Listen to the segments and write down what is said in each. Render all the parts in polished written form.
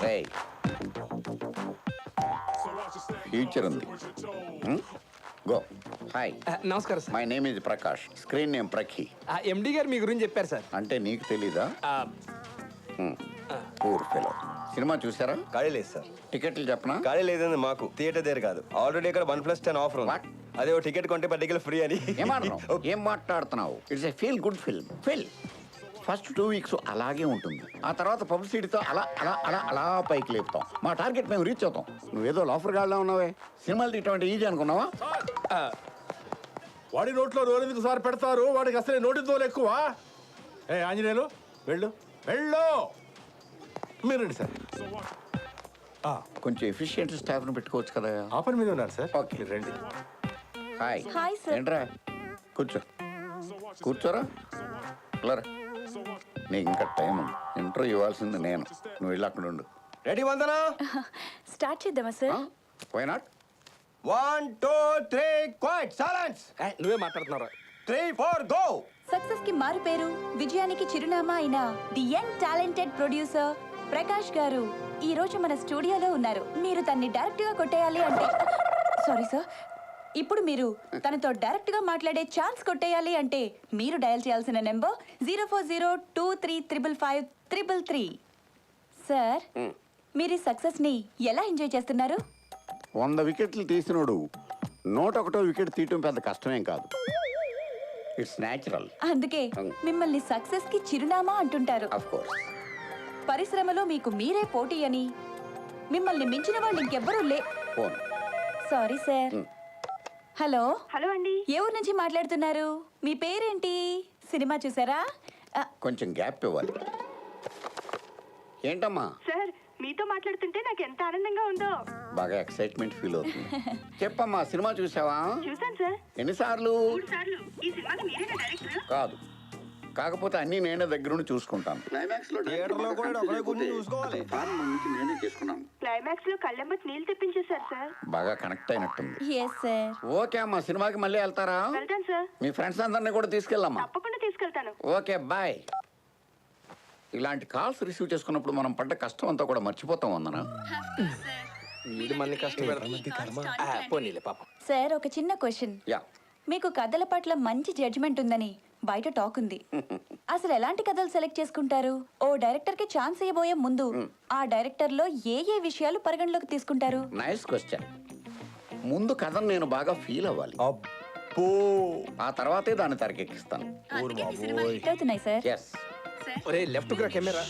రేయ్, ఫ్యూచర్ ఉంది. Go. Hi, నమస్కారం sir. My name is Prakash. Screen name Prakhi. MD గారు మీ గురించి చెప్పారు సార్. అంటే నీకు తెలీదా? Poor fellow. సినిమా చూసారా? ఖాళీ లేదు సార్. టికెట్లు చెప్పనా? ఖాళీ లేదండి మాకు. థియేటర్ దగ్గర కాదు, ఆల్రెడీ ఇక్కడ 1+10 ఆఫర్ ఉంది. అదే ఓ టికెట్ కొంటే 10 టికెట్ ఫ్రీ అని. ఏం మాట్లాడుతున్నావు? It's a feel good film. First 2 weeks అలాగే ఉంటుంది. ఆ తర్వాత పబ్లిసిటీతో అలా అలా అలా అలా పైకి లేపుతాం. మా టార్గెట్ మేము రీచ్ అవుతాం. నువ్వేదో లాఫర్ గాడ్లా ఉన్నావే. సినిమాలు తీయటం ఈజీ అనుకున్నావా? వాడి నోట్లో నోరెందుకు సార్ పెడతారు? వాడికి అసలే నోటి తోలు ఎక్కువ. ఏ ఆంజనేయులు, వెళ్ళు వెళ్ళు. మీరు రండి సార్. కొంచెం ఎఫిషియెంట్ స్టాఫ్ను పెట్టుకోవచ్చు కదా. ఆ పని మీద ఉన్నారు సార్. ఓకే. మీరు రండి. హాయ్. Hi sir. ఏంట్రా, కూర్చోరా. లరా, నీకు ఇంకా టైం ఉంది. ఇంటర్వ్యూ ఇవ్వాల్సింది నేను. నువ్వు వెళ్ళి అక్కడ ఉండు. రెడీ వందనా? స్టార్ట్ చేద్దామా sir? Why not? 1 2 3 quiet silence. నువ్వే మాట్లాడుతున్నారా? 3 4 గో. సక్సెస్ కి మారు పేరు, విజయానికి చిరునామా అయిన the young talented producer Prakash గారు ఈ రోజు మన స్టూడియోలో ఉన్నారు. మీరు తన్ని డైరెక్ట్ గా కొట్టేయాలి అంటే, సారీ సార్, ఇప్పుడు మీరు తనతో డైరెక్ట్ గా మాట్లాడే ఛాన్స్ కొట్టేయాలి అంటే మీరు డయల్ చేయాల్సిన నెంబర్ 0402235533. సార్, మీరు ఈ సక్సెస్ ని ఎలా ఎంజాయ్ చేస్తున్నారు? 100 వికెట్లు తీసినోడు 101వ వికెట్ తీయటం పెద్ద కష్టమేం కాదు. It's natural. అందుకే మిమ్మల్ని సక్సెస్ కి చిరునామా అంటుంటారు. Of course. పరిశ్రమలో మీకు మీరే పోటీ అని, మిమ్మల్ని మించిన వాళ్ళు ఇంకెవ్వరూ phone. Sorry sir. Hello. Hello అండి. ఏ ఊరు నుంచి మాట్లాడుతున్నారు? మీ పేరేంటి? సినిమా చూసారా? కొంచెం గ్యాప్ ఇవ్వాలి. ఏంటమ్మా? సార్, మీతో మాట్లాడుతుంటే నాకు ఎంత ఆనందంగా ఉందో. బాగా ఎక్సైట్మెంట్ ఫీల్ అవుతుంది. చెప్పమ్మా, సినిమా చూసావా? చూసాను సార్. ఎన్నిసార్లు? 3 సార్లు. ఈ సినిమాకి మీరేనా డైరెక్టర్? కాదు, కాకపోతే అన్ని నేనే దగ్గర నుండి చూసుకుంటాను. థియేటర్లో కూడా ఒకడే కూర్చొని చూసుకోవాలి. నేనే చేసుకున్నాను. క్లైమాక్స్ లో కళ్ళెమ్మటి నీళ్ళు తెప్పించేశారు సార్. బాగా కనెక్ట్ అయినట్టుంది. Yes sir. ఓకే అమ్మా, సినిమాకి మళ్ళీ వెళ్తారా? వెళ్తాను సార్. మీ ఫ్రెండ్స్ అందరినీ కూడా తీసుకెళ్ళమ్మా. తప్పకుండా తీసుకెళ్తాను. Okay, bye. ఇలాంటి కాల్స్ రిసీవ్ చేసుకున్నప్పుడు మనం పడ్డ కష్టం అంతా కూడా మర్చిపోతాం. వందనా వీడు మనని కష్టం పోనీలే పాపం. సార్, ఒక చిన్న క్వశ్చన్. యా. మీకు కథల పట్ల మంచి జడ్జ్మెంట్ ఉందని బయట టాక్ ఉంది. అసలు ఎలాంటి కథలు సెలెక్ట్ చేసుకుంటారు? ఓ డైరెక్టర్ కి ఛాన్స్ ఇవ్వబోయే ముందు ఆ డైరెక్టర్ లో ఏ ఏ విషయాలు పరిగణలోకి తీసుకుంటారు? Nice question. ముందు కథను నేను బాగా ఫీల్ అవ్వాలి. అబ్బో, ఆ తర్వాతే దాన్ని తెరకెక్కిస్తాను. అవుతున్నాయి సార్. ఎస్. ఒరే లెఫ్ట్ రా కెమెరా.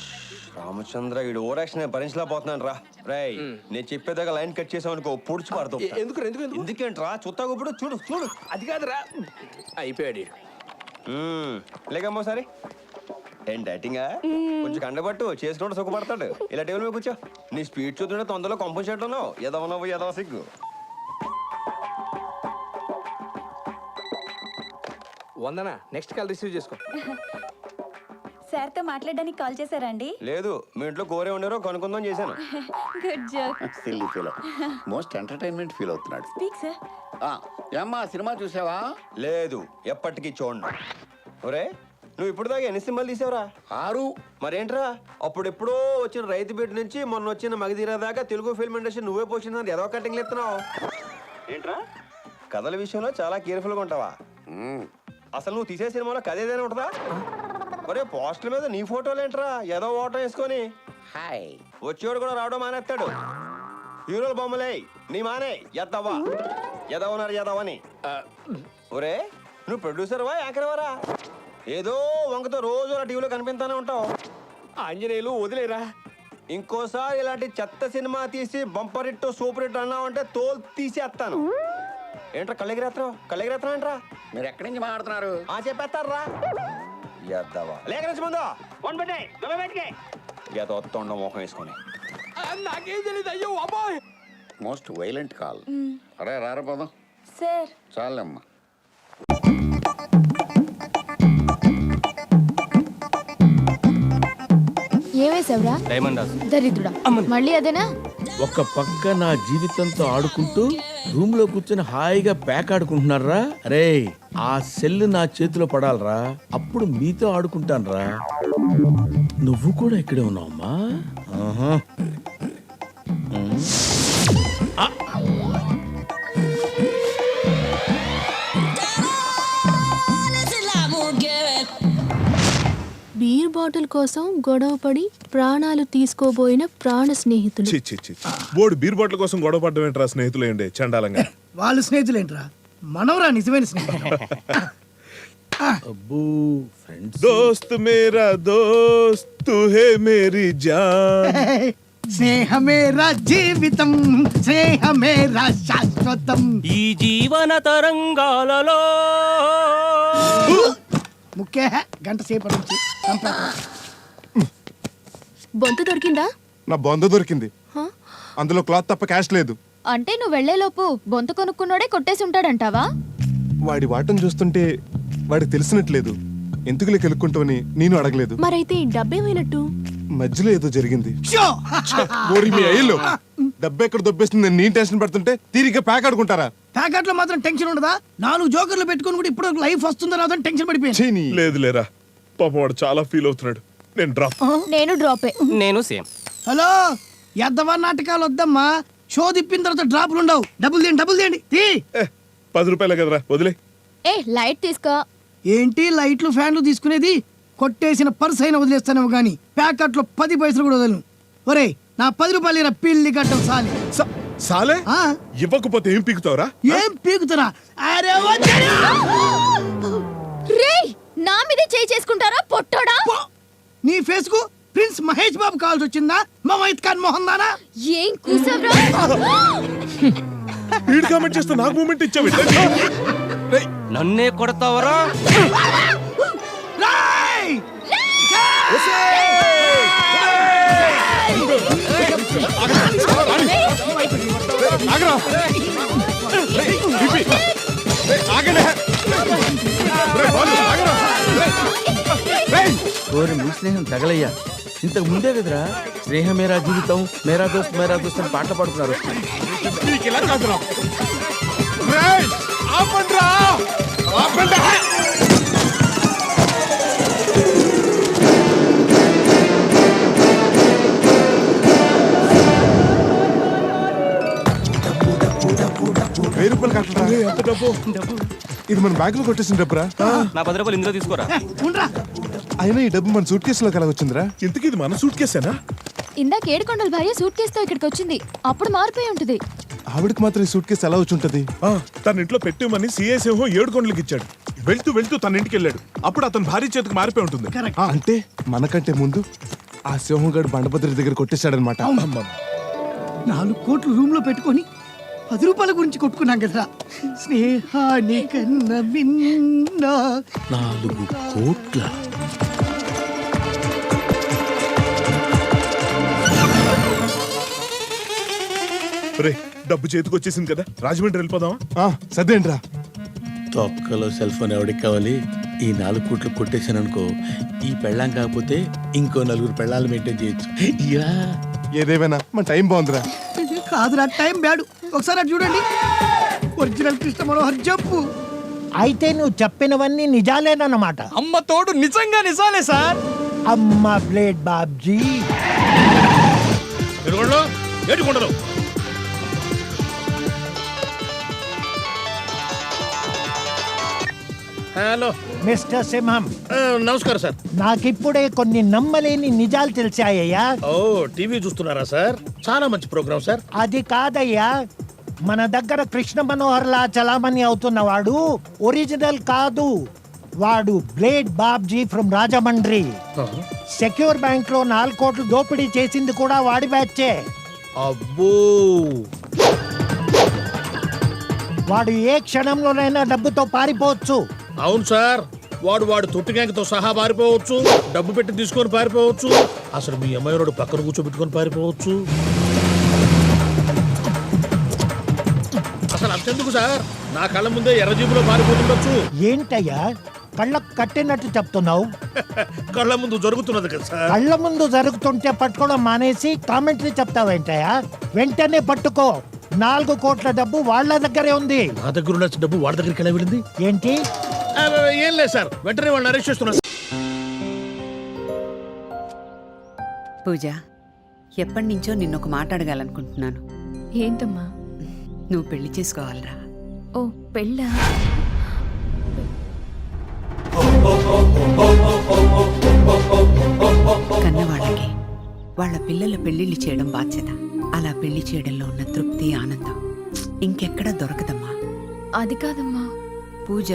రామచంద్ర, ఈడు ఓవర్ యాక్షన్ భరించలేకపోతున్నాను రా. రేయ్, నేను చెప్పేదాకా లైన్ కట్ చేసావు అనుకో, పొడిచి పడతావు. ఎందుకు ఎందుకేంట్రా? చుత్తా ఇప్పుడు చూడు చూడు. అది కాదురా, అయిపోయాడు. లేకమ్మో సరే. ఏంటి డైటింగా? కొంచెం కండబట్టు చేసుకుంటూ సుఖపడతాడు. ఇలా టేబుల్ మీద కూర్చో. నీ స్పీడ్ చూస్తుంటే తొందరలో కంపెన్సేట్ ఉన్నావు. ఎదవనవ్వు ఎదవ సిగ్గు. వందనా, నెక్స్ట్ కాల్ రిసీవ్ చేసుకో. సార్ తో మాట్లాడడానికి కాల్ చేశారా అండి? లేదు, మీ ఇంట్లో కూరే ఉండేరో కనుక్కుందాం చేశాను. Good joke. Silly feel. Most entertainment feel అవుతున్నాడు. Speak sir. ఏమ్మా, సినిమా చూసావా? లేదు, ఎప్పటికీ చూడండి. ఒరే, నువ్వు ఇప్పుడు దాకా ఎన్ని సినిమాలు తీసావురా? 6. మరేంట్రా, అప్పుడెప్పుడో వచ్చిన రైతు బిడ్డ నుంచి మొన్న వచ్చిన మగధీర దాకా తెలుగు ఫిల్మ్ ఇండస్ట్రీ నువ్వే పోషిందని ఏదో కటింగ్లు ఎత్తున్నావు ఏంట్రా? కథల విషయంలో చాలా కేర్ఫుల్గా ఉంటావా? అసలు నువ్వు తీసే సినిమాలో కథ ఏదైనా ఉంటుందా? ఒరే, పోస్టర్ మీద నీ ఫోటోలు ఏంట్రా? ఏదో ఓటం వేసుకొని హాయ్. వచ్చేవాడు కూడా రావడం మానేస్తాడు. హీరోల బొమ్మలే నీ మానే. ఎద్దవా ఎదవన్నారు ఎదవని. ఒరే, నువ్వు ప్రొడ్యూసర్వా యాంకర్వారా? ఏదో వంకతో రోజు అలా టీవీలో కనిపిస్తానే ఉంటావు. ఆంజనేయులు వదిలేరా. ఇంకోసారి ఇలాంటి చెత్త సినిమా తీసి బంపర్ హిట్ సూపర్ హిట్ అన్నావు అంటే తోలు తీసేస్తాను. ఏంట్రా కళ్ళెగిరేస్తున్నావు ఏంట్రా? మీరు ఎక్కడి నుంచి మాట్లాడుతున్నారు? చెప్పేస్తారా? లేక నుంచి ముందు ఉండవు మోహం వేసుకొని. నాకేం తెలియదు. అయ్యో అబ్బాయి. Most violent call. అరే రారా పోదాం. సార్, చాలమ్మా. ఏమేసావురా? దరిద్రుడా, మళ్ళీ అదేనా? ఒక పక్క నా జీవితంతో ఆడుకుంటూ రూమ్ లో కూర్చొని హాయిగా ప్యాక్ ఆడుకుంటున్నారా? అరే, ఆ సెల్ నా చేతిలో పడాలరా, అప్పుడు మీతో ఆడుకుంటానురా. నువ్వు కూడా ఇక్కడే ఉన్నావమ్మా. ఆహా. బీర్ బాటిల్ కోసం గొడవపడి ప్రాణాలు తీసుకోబోయిన ప్రాణ స్నేహితులు. చి చి చి బోర్డు బీర్ బాటిల్ కోసం గొడవ పడ్డం ఏంట్రా స్నేహితులు ఏంటి చండాలంగా. వాళ్ళు స్నేహితులేంట్రా, మనవరా నిజమైన స్నేహితులు. అబ్బో ఫ్రెండ్స్. దోస్త్ మేరా దోస్త్ తు హే మేరీ జాన్. స్నేహమేరా జీవితం, స్నేహమేరా శాశ్వతం. ఈ జీవన తరంగాలలో ముఖ్య గంట సేపటి నుంచి బొంత దొరికిందా? నా బొంద దొరికింది, హ? అందులో క్లాత్ తప్ప క్యాష్ లేదు. అంటే నువ్వు వెళ్లేలోపు బొంత కొనుక్కున్నోడే కొట్టేసి ఉంటాడంటావా? వాడి వాటం చూస్తుంటే వాడికి తెలిసినట్లేదు. ఎందుకులే కెలుక్కుంటావని నేను అడగలేదు. మరైతే ఈ డబ్బేమైనట్టు? మధ్యలో ఏదో జరిగింది. షో! ఓరి మీ అయ్యలో డబ్బు ఎక్కడ దొబ్బేస్తుంది నేను టెన్షన్ పడుతుంటే తీరిగ్గా ప్యాక్ ఆడుకుంటారా? ప్యాకెట్ లో మాత్రం టెన్షన్ ఉండదా? 4 జోకర్లు పెట్టుకుని కూడా ఇప్పుడు లైఫ్ వస్తుందో రాదో అని టెన్షన్ పడిపోయింది. లేదు లేరా, పాపం వాడు చాలా ఫీల్ అవుతున్నాడు. నేను డ్రాప్. నేను డ్రాపే. నేను సేమ్. హలో, ఎద్దవా నాటకాలు వద్దమ్మా. షో తిప్పిన తర్వాత డ్రాపులు ఉండవు. డబ్బులు తీయండి తీ. 10 రూపాయలే కదరా, వదిలే. ఏ లైట్ తీసుకో. ఏంటి లైట్లు ఫ్యాన్లు తీసుకునేది? కొట్టేసిన పర్స్ అయినా వదిలేస్తానేమో గానీ ప్యాకెట్ లో 10 పైసలు కూడా వదలను. ఒరే, నా 10 రూపాయలు పిల్లి గడ్డం సాలి. సాలే ఆ? ఇవ్వకపోతే ఏం పీకుతావురా? ఏం పీకుతున్నా? అరే రేయ్, నా మీదే చేయి చేసుకుంటారా పొట్టోడా? నీ ఫేస్ కు ప్రిన్స్ మహేష్ బాబు కావాల్సి వచ్చిందా? మమైత్ ఖాన్ మోహన్ దానా? ఏం కూసావ్రా? వీడు కామెంట్ చేస్తే నాకు మూమెంట్ ఇచ్చావు. నన్నే కొడతావరా? రేయ్! ఆగరా. ఆగండి. ఆగరా. ఓరి మీ స్నేహం తగలయ్యా. ఇంతకు ముందే కదరా స్నేహం మేరా జీవితం మేరా దోస్త్ అని పాట పాడుకున్నారు. నీకు ఇలా కాదురా. రేయ్, ఆపండ్రా. ఆపండి. ₹1000 కట్టరా? ఎంత డబ్బు? ఇది మన బ్యాగ్ లో కొట్టేసిన డబ్బురా. నా 10 రూపాయలు ఇందులో తీసుకోరా. ఉండ్రా. అయినా ఈ డబ్బు మన సూట్ కేసులోకి ఎలా వచ్చిందిరా? ఇంతకీ ఇది మన సూట్ కేసేనా? ఇందాక ఏడుకొండల భార్య సూట్ కేసుతో ఇక్కడికి వచ్చింది. అప్పుడు మారిపోయి ఉంటుంది. ఆవిడకి మాత్రం ఈ సూట్ కేసు ఎలా వచ్చి ఉంటది? తన ఇంట్లో పెట్టిమని సిఐ సింహం 7 కొండలకి ఇచ్చాడు. వెళ్తూ తన ఇంటికి వెళ్ళాడు. అప్పుడు అతను భార్య చేతికి మారిపోయి ఉంటుంది. అంటే మనకంటే ముందు ఆ సింహం గడు బండభద్ర దగ్గర కొట్టేశాడనమాట. 4 కోట్లు రూమ్ లో పెట్టుకొని 10 రూపాయల గురించి కొట్టుకున్నాం కదరా. స్నేహానికన్నా మిన్న 4 కోట్ల. రే, డబ్బు చేతికి వచ్చేసింది కదా, రాజమండ్రి వెళ్ళిపోదామా? సదేంట్రా. తొక్కలో సెల్ ఫోన్ ఎవడికి కావాలి? ఈ 4 కోట్లు కొట్టేశాను అనుకో, ఈ పెళ్ళాం కాకపోతే ఇంకో 4 పెళ్ళాలు మెయింటైన్ చేయొచ్చు. యా, ఏదేమైనా మన టైం బాగుందిరా. కాదురా, టైం బ్యాడు. ఒకసారి అటు చూడండి. Original Krishna Manohar jump. అయితే నువ్వు చెప్పినవన్నీ నిజాలేనన్నమాట. అమ్మ తోడు నిజంగా నిజాలే సార్. అమ్మ బ్లేడ్ బాబ్జీ. ఏడుకొండలు హలో మిస్టర్ సింహం, నమస్కారం సార్. నాకిప్పుడే కొన్ని నమ్మలేని నిజాలు తెలిసాయ్యా. ఓ, టీవీ చూస్తున్నారా సార్? చాలా మంచి ప్రోగ్రామ్ సార్. అది కాదయ్యా, మన దగ్గర కృష్ణ మనోహర్ లా చలామణి అవుతున్నవాడు ఒరిజినల్ కాదు. వాడు blade Babji from Rajahmundry. Secure bank లో 4 కోట్లు దోపిడీ చేసింది కూడా వాడి బ్యాచే. అబ్బో, వాడు ఏ క్షణంలోనైనా డబ్బుతో పారిపోవచ్చు. అవును సార్. వాడు తొట్టి గ్యాంగ్తో సహా పారిపోవచ్చు, డబ్బు పెట్టి తీసుకొని పారిపోవచ్చు, అసలు మీ అమ్మాయి రోడ్డు పక్కన కూర్చోబెట్టుకొని పారిపోవచ్చు. అసలు అంతెందుకు సార్, నా కళ్ళ ముందే ఎర్రజీబులో పారిపోతుండొచ్చు. ఏంటయ్యా కళ్ళకు కట్టినట్టు చెప్తున్నావు? కళ్ళ ముందు జరుగుతున్నది కదా సార్. కళ్ళ ముందు జరుగుతుంటే పట్టుకోవడం మానేసి కామెంటరీ చెప్తావేంటయ్యా? వెంటనే పట్టుకో. 4 కోట్ల డబ్బు వాళ్ళ దగ్గరే ఉంది. నా దగ్గర ఉన్న డబ్బు వాడి దగ్గరికి ఎలా వెళ్ళింది? ఏంటి ఏం లేదు సార్, వెంటనే వాళ్ళని అరెస్ట్ చేస్తున్నారు. పూజ, ఎప్పటి నుంచో నిన్నొక మాట అడగాలనుకుంటున్నాను. ఏంటమ్మా? నువ్వు పెళ్లి చేసుకోవాలరా. ఓ పెళ్ళా? కన్నవాళ్ళకి వాళ్ళ పిల్లల పెళ్లిళ్ళు చేయడం బాధ్యత. అలా పెళ్లి చేయడంలో ఉన్న తృప్తి, ఆనందం ఇంకెక్కడా దొరకదమ్మా. అది కాదమ్మా. పూజ,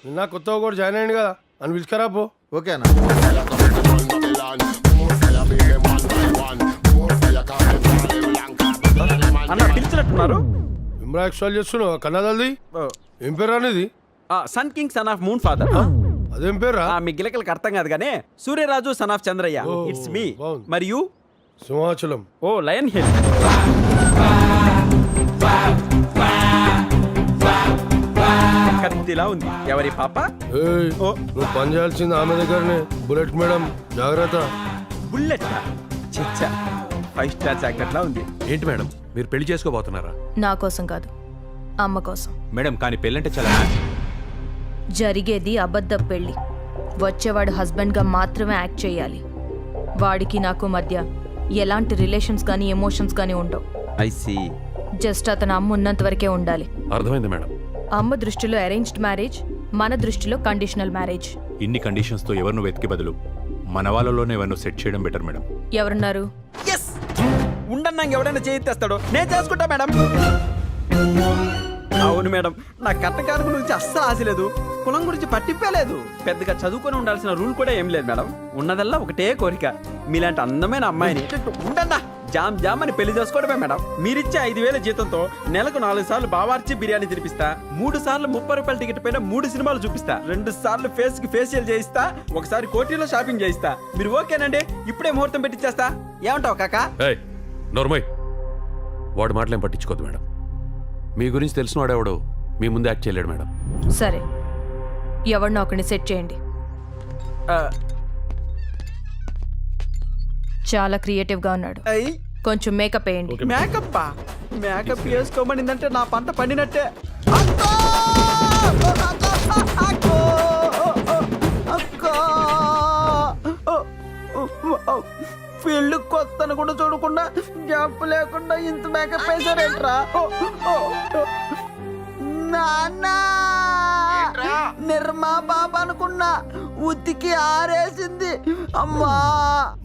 నిన్న కొత్తగా కూడా జాయిన్ అయ్యింది కదా అని పిలుచుకరా పో. ఓకేనా? అన్న పిలిచినట్టున్నారు. ఇమ్రా ఎక్స్ట్రాల్ చేస్తున్నావు కన్నదల్ది. ఏం పేరు అనేది? Sun king son of moon father. అదేం పేరు? మీ గిలకలకు అర్థం కాదు కానీ సూర్యరాజు సన్ ఆఫ్ చంద్రయ్య. ఓ, ఇట్స్ మీ. బాగుంది. మరియు సింహాచలం. ఓ లయన్ హిల్. కత్తిలా ఉంది. ఎవరి పాప? ఏయ్, ఓ. నువ్వు పని చేయాల్సింది ఆమె దగ్గరనే. బుల్లెట్ మేడం, జాగ్రత్త. బుల్లెట్. చిచ్చా 5 స్టార్ జాకెట్లా ఉంది. ఏంటి మేడం, మీరు పెళ్లి చేసుకోబోతున్నారా? నా కోసం కాదు, అమ్మ కోసం. మేడం కానీ పెళ్ళంటే చాలా జరిగేది అబద్ధ పెళ్లి. వచ్చేవాడు హస్బెండ్గా మాత్రమే యాక్ట్ చేయాలి. వాడికి నాకు మధ్య ఎలాంటి రిలేషన్స్ కానీ ఎమోషన్స్ కానీ ఉండవు. I see. జస్ట్ అతను అమ్మ ఉన్నంత వరకే ఉండాలి. అర్థమైంది మేడం. అమ్మ దృష్టిలో అరేంజ్డ్ మ్యారేజ్, మన దృష్టిలో కండిషనల్ మ్యారేజ్. ఇన్ని కండిషన్స్ తో ఎవరిను వెతికి బదులు మన వాళ్ళలోనే ఎవరినో సెట్ చేయడం బెటర్ మేడం. ఎవరున్నారు? ఎస్, ఉండన్నా ఎవడైనా చేయిస్తాడు. నేను చేసుకుంటా మేడం. అవును మేడం, నా కట్టకారు గురించి అస్సలు ఆశ లేదు. కులం గురించి పట్టింపలేదు. పెద్దగా చదువుకొని ఉండాల్సిన రూల్ కూడా ఏం లేదు మేడం. ఉన్నదల్లా ఒకటే కోరిక, మీలాంటి అందమైన అమ్మాయిని ఉండన్నా జామ్ జామ్ అని పెళ్లి చేసుకోవడమే మేడం. మీరిచ్చే 5,000 జీతంతో నెలకు 4 సార్లు బావార్చి బిర్యానీ తినిపిస్తా, 3 సార్లు 30 రూపాయల టికెట్ పైన 3 సినిమాలు చూపిస్తా, 2 సార్లు ఫేస్ కి ఫేషియల్ చేయిస్తా, ఒకసారి కోటిలో షాపింగ్ చేయిస్తా. మీరు ఓకేనండి? ఇప్పుడే ముహూర్తం పెట్టిచ్చేస్తా. ఏమంటావు కాకా? నోర్మయ్, వాడు మాటలేం పట్టించుకోదు మేడం. మీ గురించి తెలిసిన వాడేవాడు మీ ముందు యాక్ట్ చేయలేడు మేడం. సరే, ఎవరినో ఒకరిని సెట్ చేయండి. చాలా క్రియేటివ్ గా ఉన్నాడు. కొంచెం మేకప్ వేయండి. మేకప్ మేకప్ వేసుకోమనిందంటే నా పంట పండినట్టే. ఫీల్డ్ కొత్తను కూడా చూడకుండా గ్యాప్ లేకుండా ఇంత మేకప్ వేసారేంట్రా? నాన్నా, నిర్మా బాబా అనుకున్నా, ఉతికి ఆరేసింది. అమ్మా,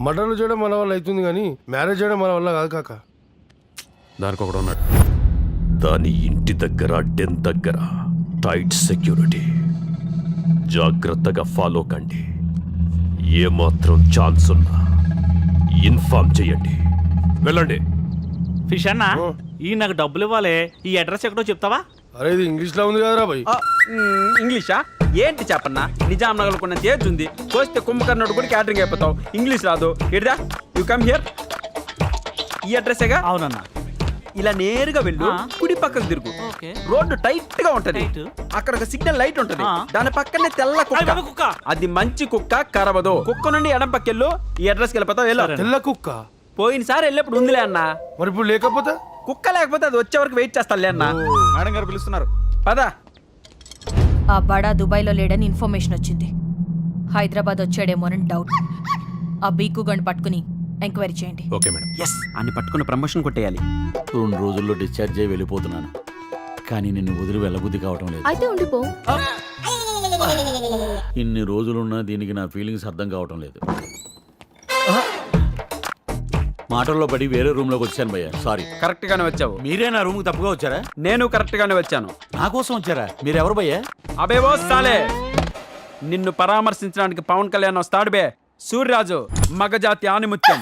మటన్లు చేయడం మన వల్ల అవుతుంది కానీ మ్యారేజ్ చేయడం మన వల్ల కాదు కాక. దానికి ఒకడు ఉన్నాడు. దాని ఇంటి దగ్గర డెన్ దగ్గర టైట్ సెక్యూరిటీ. జాగ్రత్తగా ఫాలో కండి. ఏమాత్రం ఛాన్స్ ఉన్నా ఇన్ఫార్మ్ చేయండి. వెళ్ళండి. ఫిష్ అన్న, ఈ నాకు డబ్బులు ఇవ్వాలి. ఈ అడ్రస్ ఎక్కడో చెప్తావా? అరే ఇది ఇంగ్లీష్ లో ఉంది కదరా భయ్. ఇంగ్లీషా? ఏంటి చెప్పన్నా? నిజాం నగర్ కొన్న తేజ్ ఉంది. కోస్తే కుంభకర్ణుడు కూడా క్యాటరింగ్ అయిపోతావు. ఇంగ్లీష్ రాదు. ఎడిదా యు కమ్ హియర్. ఈ అడ్రస్సేగా? అవునన్నా. ఇలా నేరుగా వెళ్ళు, కుడి పక్కకు తిరుగు. రోడ్డు టైట్ గా ఉంటది. అక్కడ ఒక సిగ్నల్ లైట్ ఉంటది. దాని పక్కనే తెల్ల కుక్క. అది మంచి కుక్క, కరవదు. కుక్క నుండి ఎడం పక్కెళ్ళు, ఈ అడ్రస్కి వెళ్ళిపోతావు. వెళ్ళు. తెల్ల కుక్క పోయినసారి వెళ్ళేప్పుడు ఉందిలే అన్నా. మరి ఇప్పుడు లేకపోతే? కుక్క లేకపోతే అది వచ్చే వరకు వెయిట్ చేస్తాలే అన్నా. మేడం గారు పిలుస్తున్నారు, పదా. ఆ బడా దుబాయ్లో లేడని ఇన్ఫర్మేషన్ వచ్చింది. హైదరాబాద్ వచ్చాడేమోనని డౌట్. ఆ బీకు గండి పట్టుకుని ఎంక్వైరీ చేయండి. Okay madam. ఎస్, అన్ని పట్టుకుని ప్రమోషన్ కొట్టేయాలి. 2 రోజుల్లో డిశ్చార్జ్ అయ్యి వెళ్ళిపోతున్నాను, కానీ నిన్ను వదిలి వెళ్ళబుద్ధి కావటం లేదు. అయితే ఉండిపో. ఇన్ని రోజులున్నా దీనికి నా ఫీలింగ్స్ అర్థం కావటం లేదు. మాటల్లో పడి వేరే రూమ్ లోకి వచ్చాను భయ్య, సారీ. కరెక్ట్ గానే వచ్చావు. మీరే నా రూమ్ కి తప్పుగా వచ్చారా? నేను కరెక్ట్ గానే వచ్చాను. నా కోసం వచ్చారా? మీరెవరు భయ్య? అబేవో సాలే, నిన్ను పరామర్శించడానికి పవన్ కళ్యాణ్ వస్తాడు బే. సూర్యరాజు, మగజాతి ఆనిముత్యం.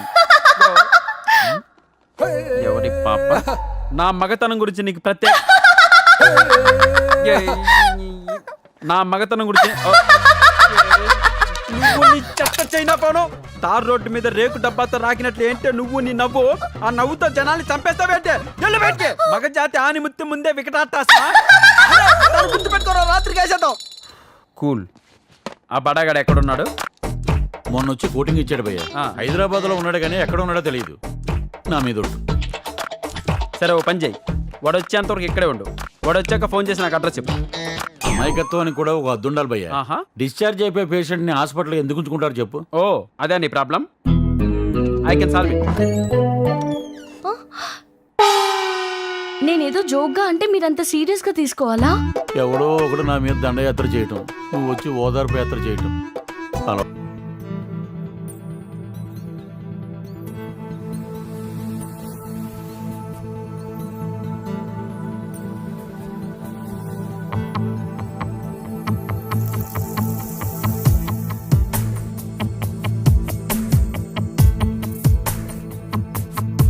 ఎవరి పాప? నా మగతనం గురించి నీకు ప్రత్యేక నా మగతనం గురించి నువ్వు నీ చెత్త చైనా పోను. తార్ రోడ్డు మీద రేకు డబ్బాతో రాకినట్లు ఏంటే నువ్వు నీ నవ్వు. ఆ నవ్వుతో జనాల్ని చంపేస్తావేంటే? మగజాతి ఆనిముత్యం ముందే వికటాటాసా. గుర్తు పెట్టుకోరా, రాత్రికి వేసేద్దాం. కూల్. ఆ బడాగాడు ఎక్కడున్నాడు? మొన్న వచ్చి కోటింగ్ ఇచ్చాడు భయ్య. హైదరాబాద్ లో ఉన్నాడు కానీ ఎక్కడ ఉన్నాడో తెలియదు. నా మీద సరే, ఓ పని చేయి, వాడు వచ్చేంతవరకు ఇక్కడే ఉండు. వాడు వచ్చాక ఫోన్ చేసి నాకు అడ్రస్ చెప్పు. అమాయకత్వానికి కూడా ఒక హద్దు ఉండాలి భయ్య. ఆహా. డిశ్చార్జ్ అయిపోయే పేషెంట్ ని హాస్పిటల్ ఎందుకు ఉంచుకుంటారు చెప్పు? ఓ అదే నీ problem. I can solve it. నేనేదో జోక్గా అంటే మీరంత సీరియస్గా తీసుకోవాలా? ఎవడో ఒకడు నా మీద దండయాత్ర చేయటం, నువ్వు వచ్చి ఓదార్పు యాత్ర చేయటం. అలా